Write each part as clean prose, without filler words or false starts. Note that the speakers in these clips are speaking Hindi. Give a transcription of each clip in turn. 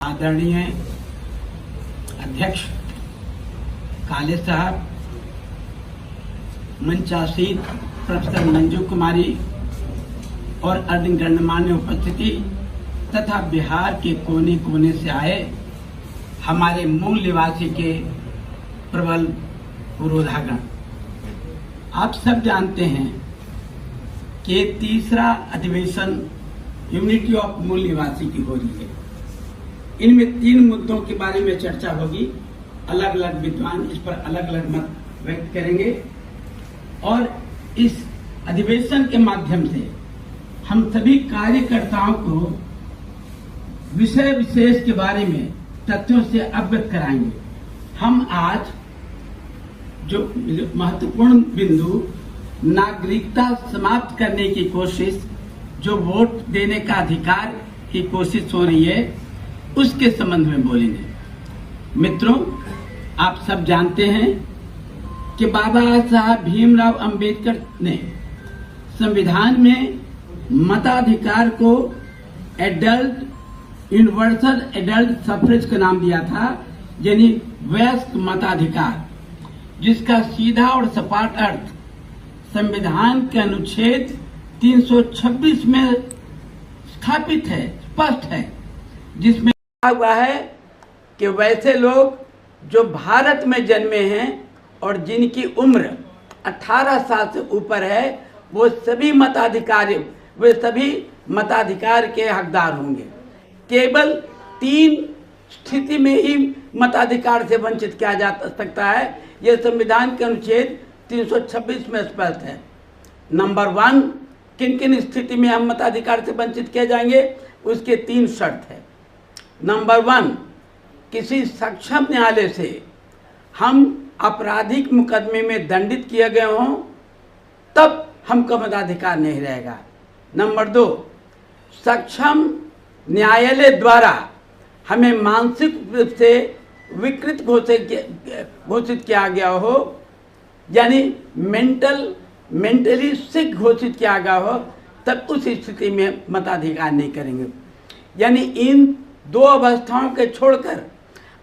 आदरणीय अध्यक्ष काले साहब, मंचासीन प्रोफेसर मंजू कुमारी और अन्य गणमान्य उपस्थिति तथा बिहार के कोने कोने से आए हमारे मूल निवासी के प्रबल पुरोधागण, आप सब जानते हैं कि तीसरा अधिवेशन यूनिटी ऑफ मूल निवासी की हो रही है। इनमें 3 मुद्दों के बारे में चर्चा होगी। अलग अलग विद्वान इस पर अलग अलग मत व्यक्त करेंगे और इस अधिवेशन के माध्यम से हम सभी कार्यकर्ताओं को विषय विशेष के बारे में तथ्यों से अवगत कराएंगे। हम आज जो महत्वपूर्ण बिंदु नागरिकता समाप्त करने की कोशिश, जो वोट देने का अधिकार की कोशिश हो रही है, उसके संबंध में बोलेंगे। मित्रों, आप सब जानते हैं कि बाबा साहब भीमराव अंबेडकर ने संविधान में मताधिकार को यूनिवर्सल एडल्ट सफरेज का नाम दिया था, यानी वयस्क मताधिकार, जिसका सीधा और सपाट अर्थ संविधान के अनुच्छेद 326 में स्थापित है, स्पष्ट है, जिसमें हुआ है कि वैसे लोग जो भारत में जन्मे हैं और जिनकी उम्र 18 साल से ऊपर है, वो सभी मताधिकार के हकदार होंगे। केवल 3 स्थिति में ही मताधिकार से वंचित किया जा सकता है। यह संविधान के अनुच्छेद 326 में स्पष्ट है। नंबर 1, किन किन स्थिति में हम मताधिकार से वंचित किए जाएंगे, उसके 3 शर्त है। नंबर 1, किसी सक्षम न्यायालय से हम आपराधिक मुकदमे में दंडित किए गए हों, तब हमको मताधिकार नहीं रहेगा। नंबर 2, सक्षम न्यायालय द्वारा हमें मानसिक रूप से विकृत घोषित किया गया हो, यानी मेंटली सिक घोषित किया गया हो, तब उस स्थिति में मताधिकार नहीं करेंगे। यानी इन 2 अवस्थाओं के छोड़कर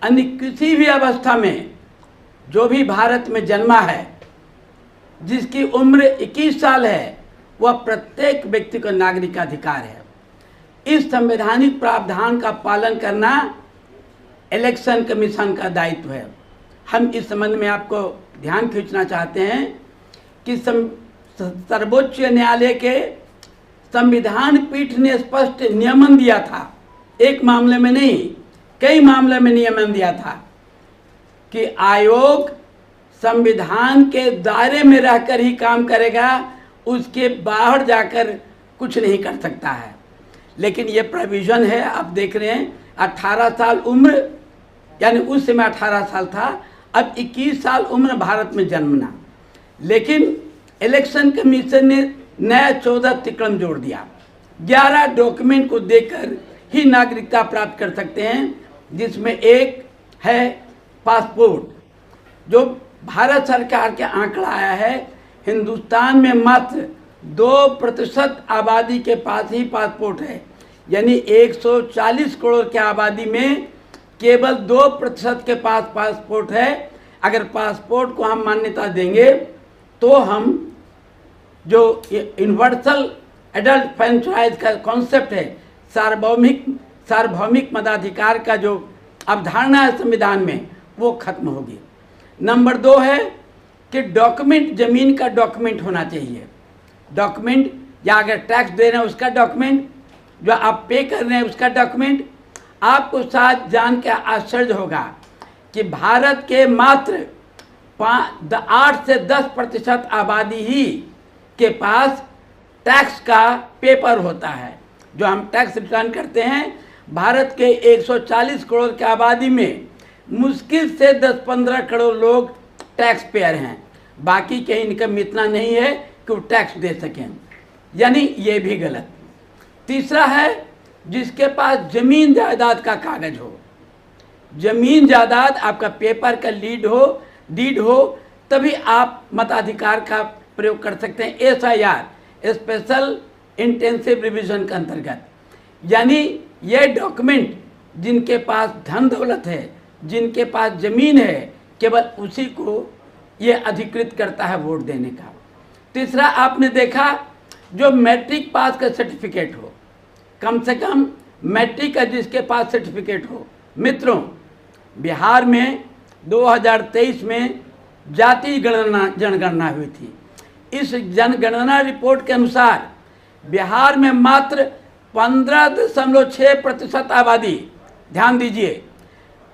अन्य किसी भी अवस्था में जो भी भारत में जन्मा है, जिसकी उम्र 21 साल है, वह प्रत्येक व्यक्ति को नागरिक अधिकार है। इस संवैधानिक प्रावधान का पालन करना इलेक्शन कमीशन का दायित्व है। हम इस संबंध में आपको ध्यान खींचना चाहते हैं कि सर्वोच्च न्यायालय के संविधान पीठ ने स्पष्ट नियमन दिया था, एक मामले में नहीं, कई मामले में नियमन दिया था कि आयोग संविधान के दायरे में रहकर ही काम करेगा, उसके बाहर जाकर कुछ नहीं कर सकता है। लेकिन ये प्रोविज़न है, आप देख रहे हैं, 18 साल उम्र, यानी उस समय 18 साल था, अब 21 साल उम्र भारत में जन्मना। लेकिन इलेक्शन कमीशन ने नया 14 अतिक्रम जोड़ दिया। 11 डॉक्यूमेंट को देकर ही नागरिकता प्राप्त कर सकते हैं, जिसमें एक है पासपोर्ट, जो भारत सरकार के आंकड़ा आया है, हिंदुस्तान में मात्र 2% आबादी के पास ही पासपोर्ट है। यानी 140 करोड़ की आबादी में केवल 2% के पास पासपोर्ट है। अगर पासपोर्ट को हम मान्यता देंगे तो हम जो यूनिवर्सल एडल्ट फ्रेंचाइज का कॉन्सेप्ट है, सार्वभौमिक मताधिकार का जो अवधारणा है संविधान में, वो खत्म होगी। नंबर 2 है कि डॉक्यूमेंट, जमीन का डॉक्यूमेंट होना चाहिए। डॉक्यूमेंट, या अगर टैक्स दे रहे हैं उसका डॉक्यूमेंट, जो आप पे कर रहे हैं उसका डॉक्यूमेंट। आपको साथ जान के आश्चर्य होगा कि भारत के मात्र 8 से 10% आबादी ही के पास टैक्स का पेपर होता है, जो हम टैक्स रिटर्न करते हैं। भारत के 140 करोड़ की आबादी में मुश्किल से 10-15 करोड़ लोग टैक्स पेयर हैं। बाकी के इनकम इतना नहीं है कि वो टैक्स दे सकें, यानी ये भी गलत। तीसरा है जिसके पास जमीन जायदाद का कागज हो, जमीन जायदाद आपका पेपर का डीड हो, तभी आप मताधिकार का प्रयोग कर सकते हैं। SIR, स्पेशल इंटेंसिव रिवीजन के अंतर्गत, यानी ये डॉक्यूमेंट जिनके पास धन दौलत है, जिनके पास ज़मीन है, केवल उसी को ये अधिकृत करता है वोट देने का। तीसरा, आपने देखा जो मैट्रिक पास का सर्टिफिकेट हो, कम से कम मैट्रिक का जिसके पास सर्टिफिकेट हो। मित्रों, बिहार में 2023 में जाति जनगणना हुई थी। इस जनगणना रिपोर्ट के अनुसार बिहार में मात्र 15.6% आबादी, ध्यान दीजिए,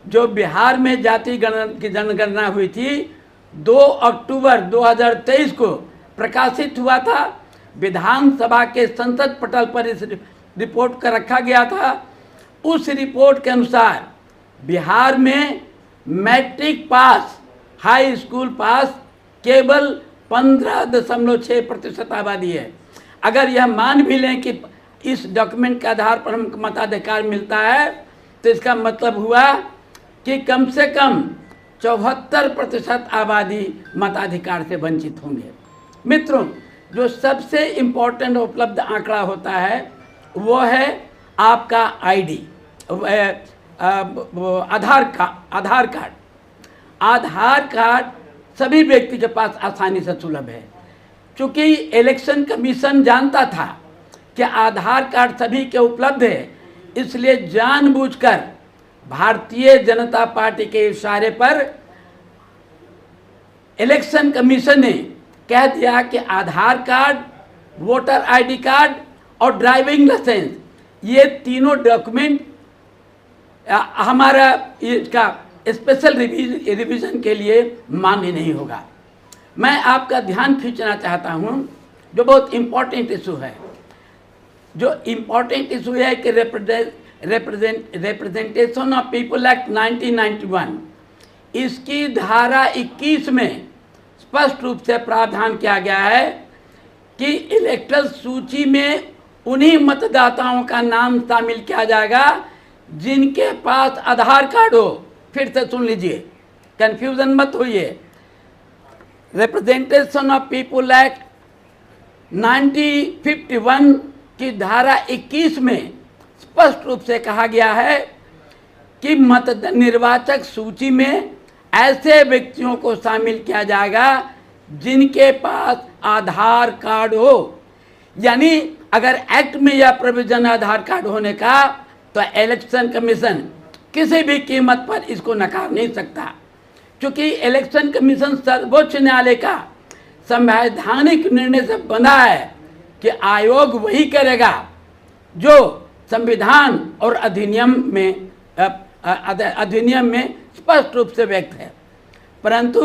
जो बिहार में जाति की जनगणना हुई थी 2 अक्टूबर 2023 को प्रकाशित हुआ था। विधानसभा के संसद पटल पर इस रिपोर्ट का रखा गया था। उस रिपोर्ट के अनुसार बिहार में मैट्रिक पास, हाई स्कूल पास केवल 15.6% आबादी है। अगर यह मान भी लें कि इस डॉक्यूमेंट के आधार पर हमको मताधिकार मिलता है, तो इसका मतलब हुआ कि कम से कम 74% आबादी मताधिकार से वंचित होंगे। मित्रों, जो सबसे इम्पोर्टेंट उपलब्ध आंकड़ा होता है वो है आपका आईडी, आधार कार्ड। आधार कार्ड सभी व्यक्ति के पास आसानी से सुलभ है। चूँकि इलेक्शन कमीशन जानता था कि आधार कार्ड सभी के उपलब्ध है, इसलिए जानबूझकर भारतीय जनता पार्टी के इशारे पर इलेक्शन कमीशन ने कह दिया कि आधार कार्ड, वोटर आईडी कार्ड और ड्राइविंग लाइसेंस, ये तीनों डॉक्यूमेंट हमारा इसका स्पेशल रिवीजन के लिए मान्य नहीं होगा। मैं आपका ध्यान खींचना चाहता हूँ जो बहुत इम्पोर्टेंट इशू है। जो इम्पोर्टेंट इशू है कि रिप्रेजेंटेशन ऑफ पीपल एक्ट 1991, इसकी धारा 21 में स्पष्ट रूप से प्रावधान किया गया है कि इलेक्टरल सूची में उन्हीं मतदाताओं का नाम शामिल किया जाएगा जिनके पास आधार कार्ड हो। फिर से सुन लीजिए, कंफ्यूजन मत होइए। रिप्रेजेंटेशन ऑफ पीपल एक्ट 1951 की धारा 21 में स्पष्ट रूप से कहा गया है कि निर्वाचक सूची में ऐसे व्यक्तियों को शामिल किया जाएगा जिनके पास आधार कार्ड हो। यानी अगर एक्ट में यह प्रोविजन आधार कार्ड होने का, तो इलेक्शन कमीशन किसी भी कीमत पर इसको नकार नहीं सकता, क्योंकि इलेक्शन कमीशन सर्वोच्च न्यायालय का संवैधानिक निर्णय से बंधा है कि आयोग वही करेगा जो संविधान और अधिनियम में स्पष्ट रूप से व्यक्त है। परंतु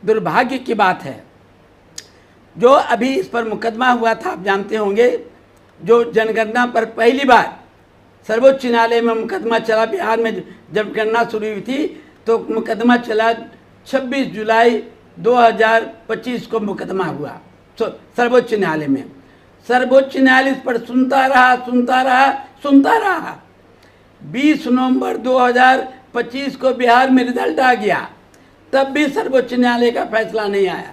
दुर्भाग्य की बात है, जो अभी इस पर मुकदमा हुआ था, आप जानते होंगे, जो जनगणना पर पहली बार सर्वोच्च न्यायालय में मुकदमा चला। बिहार में जब गणना शुरू हुई थी तो मुकदमा चला, 26 जुलाई 2025 को मुकदमा हुआ सर्वोच्च न्यायालय में। सर्वोच्च न्यायालय इस पर सुनता रहा। 20 नवंबर 2025 को बिहार में रिजल्ट आ गया, तब भी सर्वोच्च न्यायालय का फैसला नहीं आया।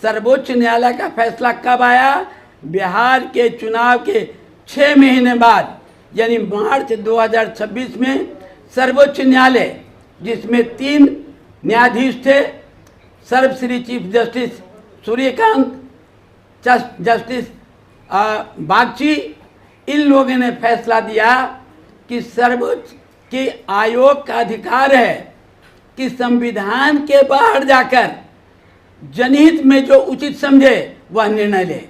सर्वोच्च न्यायालय का फैसला कब आया? बिहार के चुनाव के 6 महीने बाद, यानी मार्च 2026 में सर्वोच्च न्यायालय, जिसमें 3 न्यायाधीश थे, सर्वश्री chief justice Suryakant, justice Bagchi, इन लोगों ने फैसला दिया कि सर्वोच्च के आयोग का अधिकार है कि संविधान के बाहर जाकर जनहित में जो उचित समझे वह निर्णय ले।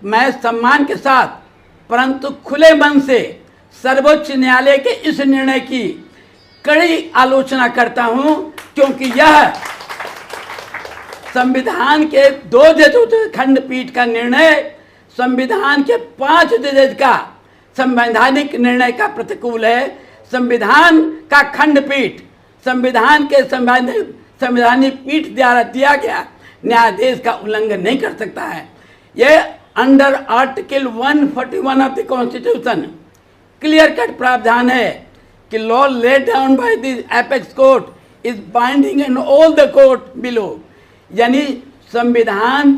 मैं सम्मान के साथ परंतु खुले मन से सर्वोच्च न्यायालय के इस निर्णय की कड़ी आलोचना करता हूं, क्योंकि यह संविधान के 2 जजों खंडपीठ का निर्णय संविधान के 5 जज का संवैधानिक निर्णय का प्रतिकूल है। संविधान का खंडपीठ संविधान के संवैधानिक पीठ द्वारा दिया गया न्यायाधीश का उल्लंघन नहीं कर सकता है। यह under article 141 of the constitution clear cut प्रावधान है कि law laid down by the apex court is binding in all the court below. यानी संविधान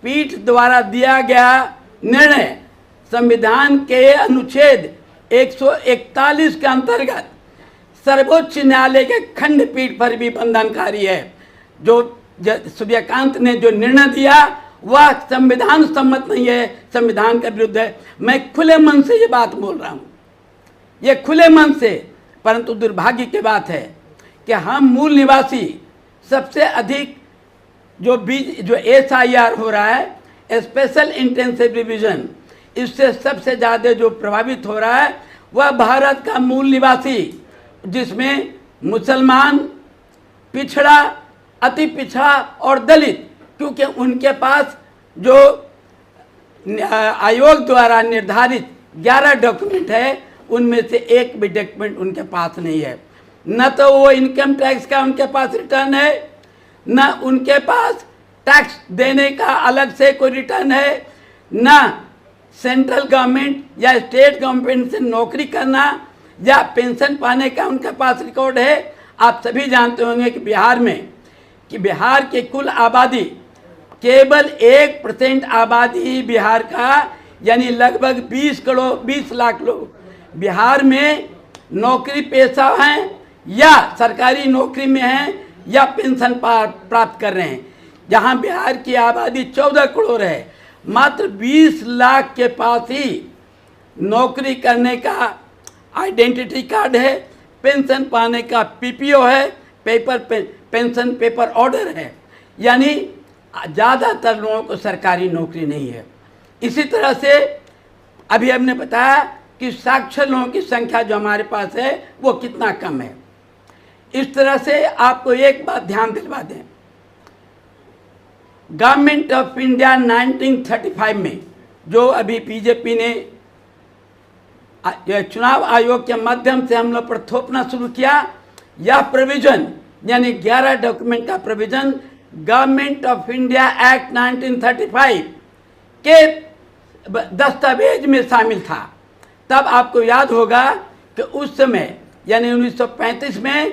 पीठ द्वारा दिया गया निर्णय संविधान के अनुच्छेद 141 के अंतर्गत सर्वोच्च न्यायालय के खंडपीठ पर भी बंधनकारी है। जो सूर्यकांत ने जो निर्णय दिया वह संविधान सम्मत नहीं है, संविधान के विरुद्ध है। मैं खुले मन से ये बात बोल रहा हूँ, ये खुले मन से। परंतु दुर्भाग्य की बात है कि हम मूल निवासी सबसे अधिक जो SIR हो रहा है, स्पेशल इंटेंसिव रिवीजन, इससे सबसे ज़्यादा जो प्रभावित हो रहा है वह भारत का मूल निवासी, जिसमें मुसलमान, पिछड़ा, अति पिछड़ा और दलित, क्योंकि उनके पास जो आयोग द्वारा निर्धारित 11 डॉक्यूमेंट है उनमें से एक भी डॉक्यूमेंट उनके पास नहीं है। न तो वो इनकम टैक्स का उनके पास रिटर्न है, न उनके पास टैक्स देने का अलग से कोई रिटर्न है, न सेंट्रल गवर्नमेंट या स्टेट गवर्नमेंट से नौकरी करना या पेंशन पाने का उनके पास रिकॉर्ड है। आप सभी जानते होंगे कि बिहार की कुल आबादी केवल 1% आबादी बिहार का, यानी लगभग 20 लाख लोग बिहार में नौकरी पेशा हैं या सरकारी नौकरी में हैं या पेंशन प्राप्त कर रहे हैं। जहां बिहार की आबादी 14 करोड़ है, मात्र 20 लाख के पास ही नौकरी करने का आइडेंटिटी कार्ड है, पेंशन पाने का PPO है, पेंशन पेपर ऑर्डर है, यानी ज़्यादातर लोगों को सरकारी नौकरी नहीं है। इसी तरह से अभी हमने बताया कि साक्षर लोगों की संख्या जो हमारे पास है वो कितना कम है। इस तरह से आपको एक बात ध्यान दिलवा दें, गवर्नमेंट ऑफ इंडिया 1935 में जो अभी बीजेपी ने चुनाव आयोग के माध्यम से हम लोग पर थोपना शुरू किया, यह प्रोविजन यानी 11 डॉक्यूमेंट का provision government of India act 1935 के दस्तावेज में शामिल था। तब आपको याद होगा कि उस समय यानी 1935 में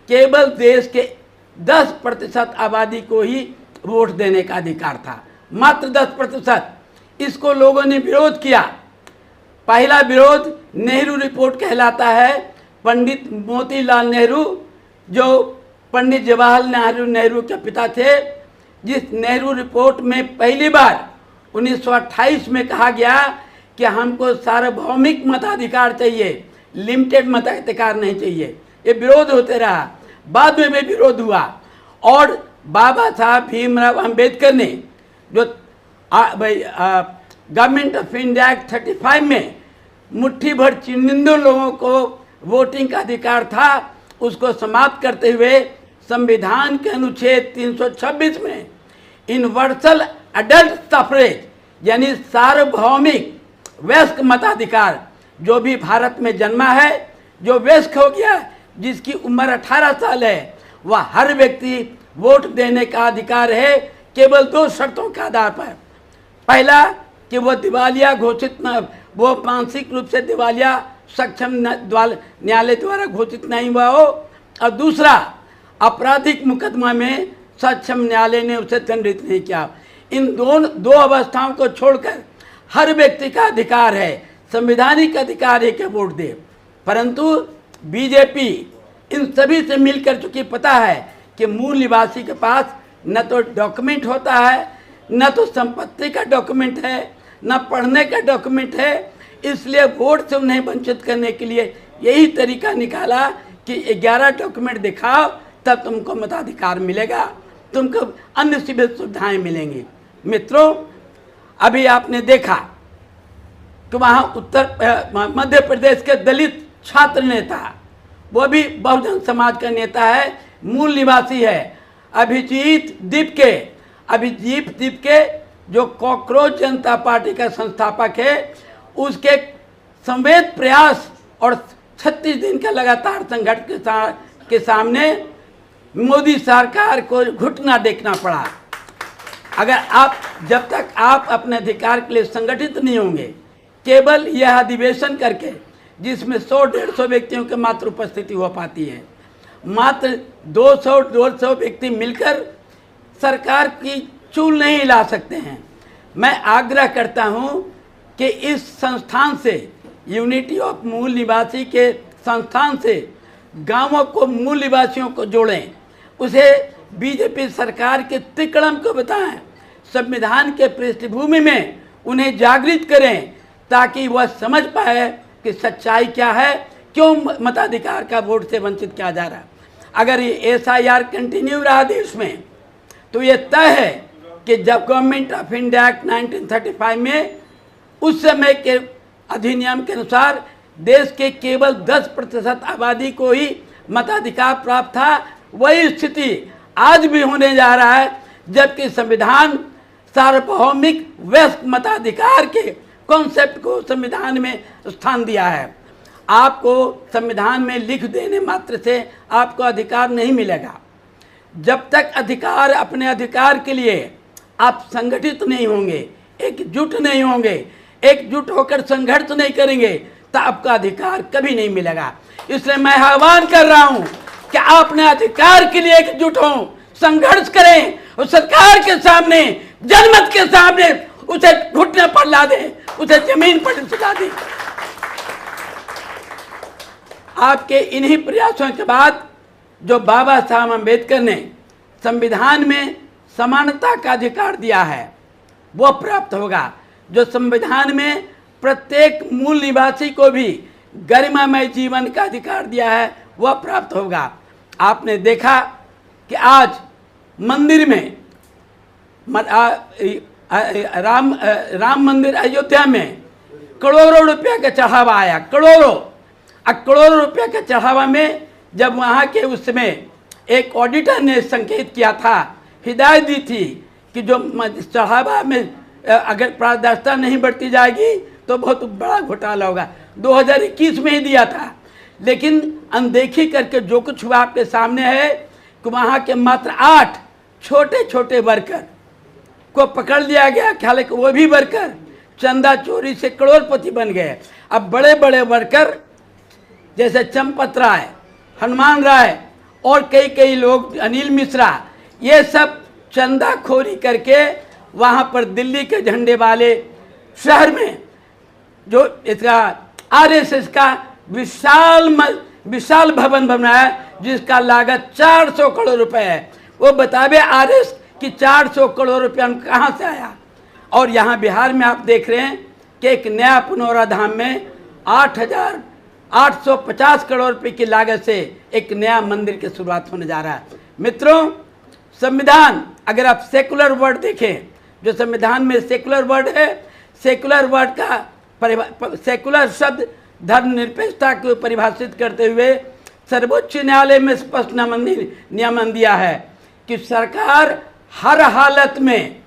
केवल देश के 10% आबादी को ही वोट देने का अधिकार था, मात्र 10%। इसको लोगों ने विरोध किया। पहला विरोध नेहरू रिपोर्ट कहलाता है। पंडित मोतीलाल नेहरू जो पंडित जवाहरलाल नेहरू के पिता थे, जिस नेहरू रिपोर्ट में पहली बार 1928 में कहा गया कि हमको सार्वभौमिक मताधिकार चाहिए, लिमिटेड मताधिकार नहीं चाहिए। ये विरोध होते रहा, बाद में भी विरोध हुआ और बाबा साहब भीमराव अंबेडकर ने जो गवर्नमेंट ऑफ इंडिया एक्ट 35 में मुट्ठी भर चुनिंदा लोगों को वोटिंग का अधिकार था, उसको समाप्त करते हुए संविधान के अनुच्छेद 326 में यूनिवर्सल अडल्ट सफरेज यानी सार्वभौमिक वयस्क मताधिकार, जो भी भारत में जन्मा है, जो वयस्क हो गया, जिसकी उम्र 18 साल है, वह हर व्यक्ति वोट देने का अधिकार है, केवल 2 शर्तों के आधार पर। पहला कि वो दिवालिया घोषित न, वो मानसिक रूप से दिवालिया सक्षम न्यायालय द्वारा घोषित नहीं हुआ हो, और दूसरा आपराधिक मुकदमा में सक्षम न्यायालय ने उसे दंडित नहीं किया। इन दो अवस्थाओं को छोड़कर हर व्यक्ति का अधिकार है, संवैधानिक अधिकार है कि वोट दे। परंतु बीजेपी इन सभी से मिलकर चूंकि पता है कि मूल निवासी के पास न तो डॉक्यूमेंट होता है, न तो संपत्ति का डॉक्यूमेंट है, न पढ़ने का डॉक्यूमेंट है, इसलिए वोट से उन्हें वंचित करने के लिए यही तरीका निकाला कि 11 डॉक्यूमेंट दिखाओ तब तुमको मताधिकार मिलेगा, तुमको अन्य सिविल सुविधाएं मिलेंगी। मित्रों, अभी आपने देखा कि वहाँ मध्य प्रदेश के दलित छात्र नेता, वो भी बहुजन समाज का नेता है, मूल निवासी है, अभिजीत दीप के जो कॉकरोच जनता पार्टी का संस्थापक है, उसके संवेद प्रयास और 36 दिन के लगातार संघर्ष के सामने मोदी सरकार को घुटना देखना पड़ा। अगर जब तक आप अपने अधिकार के लिए संगठित नहीं होंगे, केवल यह अधिवेशन करके जिसमें 100-150 व्यक्तियों की मात्र उपस्थिति हो पाती है, मात्र 200 व्यक्ति मिलकर सरकार की चूल नहीं हिला सकते हैं। मैं आग्रह करता हूं कि इस संस्थान से यूनिटी ऑफ मूल निवासी के संस्थान से गांवों को मूल निवासियों को जोड़ें, उसे बीजेपी सरकार के तिकड़म को बताएं, संविधान के पृष्ठभूमि में उन्हें जागृत करें ताकि वह समझ पाए कि सच्चाई क्या है, क्यों मताधिकार का वोट से वंचित किया जा रहा है। अगर ये SIR कंटिन्यू रहा देश में तो ये तय है कि जब गवर्नमेंट ऑफ इंडिया एक्ट 1935 में उस समय के अधिनियम के अनुसार देश के केवल 10% आबादी को ही मताधिकार प्राप्त था, वही स्थिति आज भी होने जा रहा है, जबकि संविधान सार्वभौमिक वयस्क मताधिकार के कॉन्सेप्ट को संविधान में स्थान दिया है। आपको संविधान में लिख देने मात्र से आपको अधिकार नहीं मिलेगा। जब तक अधिकार, अपने अधिकार के लिए आप संगठित नहीं होंगे, एकजुट नहीं होंगे, एकजुट होकर संघर्ष नहीं करेंगे, तो आपका अधिकार कभी नहीं मिलेगा। इसलिए मैं आह्वान कर रहा हूं कि आप अपने अधिकार के लिए एकजुट हों, संघर्ष करें और सरकार के सामने, जनमत के सामने उसे घुटने पर ला दें, उसे जमीन पर सुला दें। आपके इन्हीं प्रयासों के बाद जो बाबा साहब अम्बेडकर ने संविधान में समानता का अधिकार दिया है वो प्राप्त होगा। जो संविधान में प्रत्येक मूल निवासी को भी गरिमामय जीवन का अधिकार दिया है वह प्राप्त होगा। आपने देखा कि आज मंदिर में राम मंदिर अयोध्या में करोड़ों रुपया का चढ़ावा आया, करोड़ों रुपया के चढ़ावा में जब वहाँ के उसमें एक ऑडिटर ने संकेत किया था, हिदायत दी थी कि जो चढ़ावा में अगर पारदर्शिता नहीं बढ़ती जाएगी तो बहुत बड़ा घोटाला होगा। 2021 में ही दिया था, लेकिन अनदेखी करके जो कुछ हुआ आपके सामने है कि वहाँ के मात्र 8 छोटे छोटे वर्कर को पकड़ लिया गया। हालांकि वो भी वर्कर चंदा चोरी से करोड़पति बन गए। अब बड़े बड़े वर्कर जैसे चंपत राय, हनुमान राय और कई लोग, अनिल मिश्रा, ये सब चंदाखोरी करके वहाँ पर दिल्ली के झंडे वाले शहर में जो इसका RSS का विशाल भवन बनाया जिसका लागत 400 करोड़ रुपए है। वो बतावे RS कि 400 करोड़ रुपया कहाँ से आया। और यहाँ बिहार में आप देख रहे हैं कि एक नया पुनौरा धाम में 8,850 करोड़ रुपए की लागत से एक नया मंदिर की शुरुआत होने जा रहा है। मित्रों, संविधान, अगर आप सेकुलर वर्ड देखें, जो संविधान में सेकुलर वर्ड है, सेकुलर वर्ड का सेकुलर शब्द धर्मनिरपेक्षता को परिभाषित करते हुए सर्वोच्च न्यायालय में स्पष्ट नियमन दिया है कि सरकार हर हालत में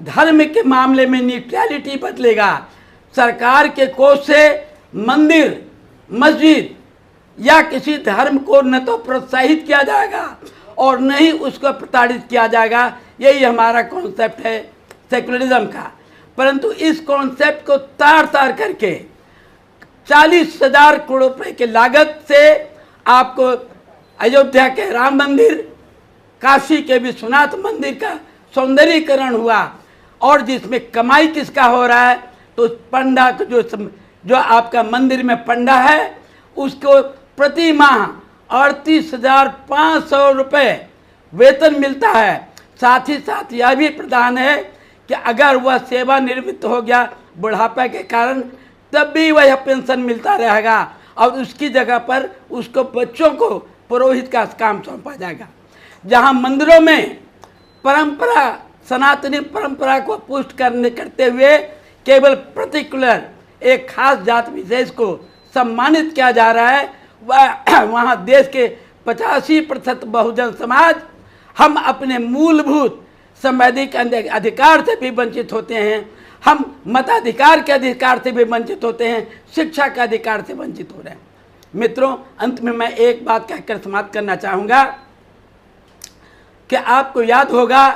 धर्म के मामले में न्यूट्रलिटी बदलेगा। सरकार के कोष से मंदिर, मस्जिद या किसी धर्म को न तो प्रोत्साहित किया जाएगा और न ही उसको प्रताड़ित किया जाएगा। यही हमारा कॉन्सेप्ट है सेकुलरिज्म का। परंतु इस कॉन्सेप्ट को तार करके 40,000 करोड़ रुपए की लागत से आपको अयोध्या के राम मंदिर, काशी के विश्वनाथ मंदिर का सौंदर्यीकरण हुआ। और जिसमें कमाई किसका हो रहा है, तो पंडा जो आपका मंदिर में पंडा है उसको प्रति माह 38,500 रुपये वेतन मिलता है। साथ ही साथ यह भी प्रदान है कि अगर वह सेवानिवृत्त हो गया बुढ़ापा के कारण, तब भी वह पेंशन मिलता रहेगा और उसकी जगह पर उसको बच्चों को पुरोहित का काम सौंपा जाएगा। जहां मंदिरों में परंपरा, सनातनी परंपरा को पुष्ट करते हुए केवल पर्टिकुलर एक खास जात विशेष को सम्मानित किया जा रहा है, वहाँ देश के 85% बहुजन समाज हम अपने मूलभूत संवैधानिक अधिकार से भी वंचित होते हैं, हम मताधिकार के अधिकार से भी वंचित होते हैं, शिक्षा के अधिकार से वंचित हो रहे हैं। मित्रों, अंत में मैं एक बात कहकर समाप्त करना चाहूँगा कि आपको याद होगा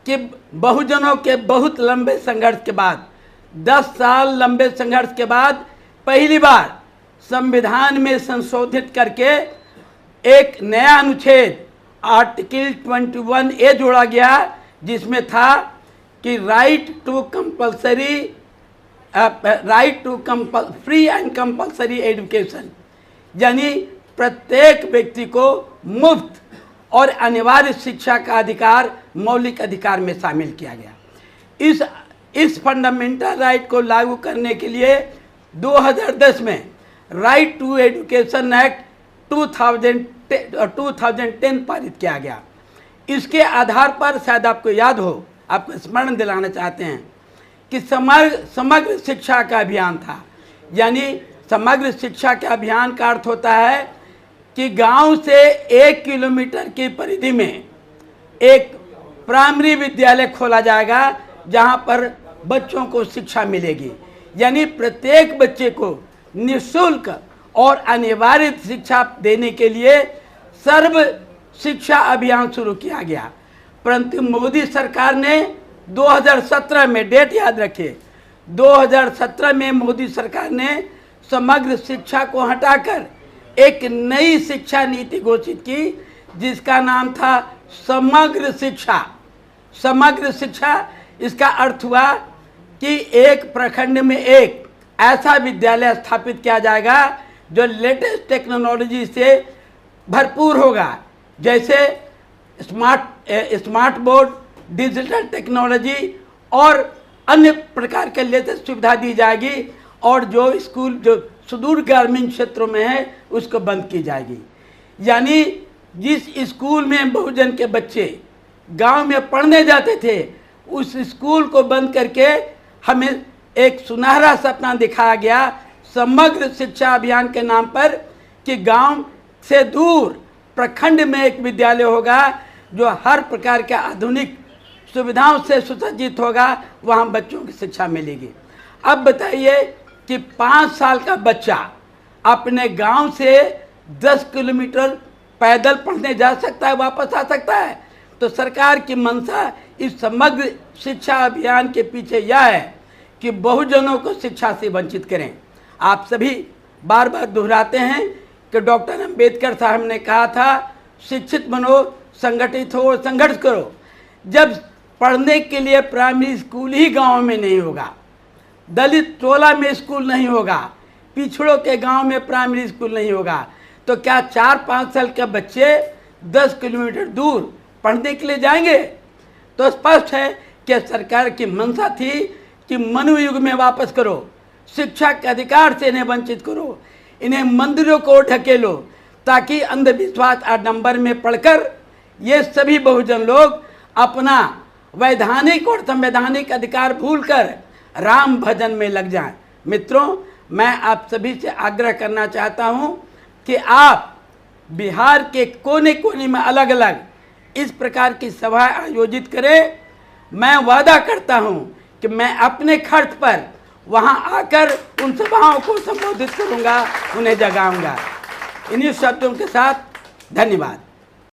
कि बहुजनों के बहुत लंबे संघर्ष के बाद, 10 साल लंबे संघर्ष के बाद पहली बार संविधान में संशोधित करके एक नया अनुच्छेद आर्टिकल 21A जोड़ा गया, जिसमें था कि right to compulsory right to free and compulsory education, यानी प्रत्येक व्यक्ति को मुफ्त और अनिवार्य शिक्षा का अधिकार मौलिक अधिकार में शामिल किया गया। इस फंडामेंटल राइट को लागू करने के लिए 2010 में राइट टू एजुकेशन एक्ट 2010 पारित किया गया। इसके आधार पर शायद आपको याद हो, आपको स्मरण दिलाना चाहते हैं कि समग्र शिक्षा का अभियान था। यानी समग्र शिक्षा के अभियान का अर्थ होता है कि गांव से 1 किलोमीटर की परिधि में एक प्राइमरी विद्यालय खोला जाएगा जहां पर बच्चों को शिक्षा मिलेगी। यानी प्रत्येक बच्चे को निःशुल्क और अनिवार्य शिक्षा देने के लिए सर्व शिक्षा अभियान शुरू किया गया। परंतु मोदी सरकार ने 2017 में, डेट याद रखिए, 2017 में मोदी सरकार ने समग्र शिक्षा को हटाकर एक नई शिक्षा नीति घोषित की जिसका नाम था समग्र शिक्षा। समग्र शिक्षा, इसका अर्थ हुआ कि एक प्रखंड में एक ऐसा विद्यालय स्थापित किया जाएगा जो लेटेस्ट टेक्नोलॉजी से भरपूर होगा, जैसे स्मार्ट बोर्ड, डिजिटल टेक्नोलॉजी और अन्य प्रकार के लेटेस्ट सुविधा दी जाएगी। और जो स्कूल जो सुदूर ग्रामीण क्षेत्रों में है उसको बंद की जाएगी। यानी जिस स्कूल में बहुजन के बच्चे गांव में पढ़ने जाते थे उस स्कूल को बंद करके हमें एक सुनहरा सपना दिखाया गया समग्र शिक्षा अभियान के नाम पर कि गांव से दूर प्रखंड में एक विद्यालय होगा जो हर प्रकार के आधुनिक सुविधाओं से सुसज्जित होगा, वहां बच्चों की शिक्षा मिलेगी। अब बताइए कि 5 साल का बच्चा अपने गांव से 10 किलोमीटर पैदल पढ़ने जा सकता है, वापस आ सकता है। तो सरकार की मंशा इस समग्र शिक्षा अभियान के पीछे यह है कि बहुजनों को शिक्षा से वंचित करें। आप सभी बार बार दोहराते हैं कि डॉक्टर अंबेडकर साहब ने कहा था शिक्षित बनो, संगठित हो, संघर्ष करो। जब पढ़ने के लिए प्राइमरी स्कूल ही गांव में नहीं होगा, दलित टोला में स्कूल नहीं होगा, पिछड़ों के गांव में प्राइमरी स्कूल नहीं होगा, तो क्या 4-5 साल के बच्चे 10 किलोमीटर दूर पढ़ने के लिए जाएंगे? तो स्पष्ट है कि सरकार की मंशा थी कि मनु युग में वापस करो, शिक्षा के अधिकार से इन्हें वंचित करो, इन्हें मंदिरों को ढकेलो, ताकि अंधविश्वास आडंबर में पढ़कर ये सभी बहुजन लोग अपना वैधानिक और संवैधानिक अधिकार भूलकर राम भजन में लग जाएं। मित्रों, मैं आप सभी से आग्रह करना चाहता हूं कि आप बिहार के कोने कोने में अलग अलग इस प्रकार की सभाएं आयोजित करें। मैं वादा करता हूं कि मैं अपने खर्च पर वहां आकर उन सभाओं को संबोधित करूंगा, उन्हें जगाऊंगा। इन्हीं शब्दों के साथ धन्यवाद।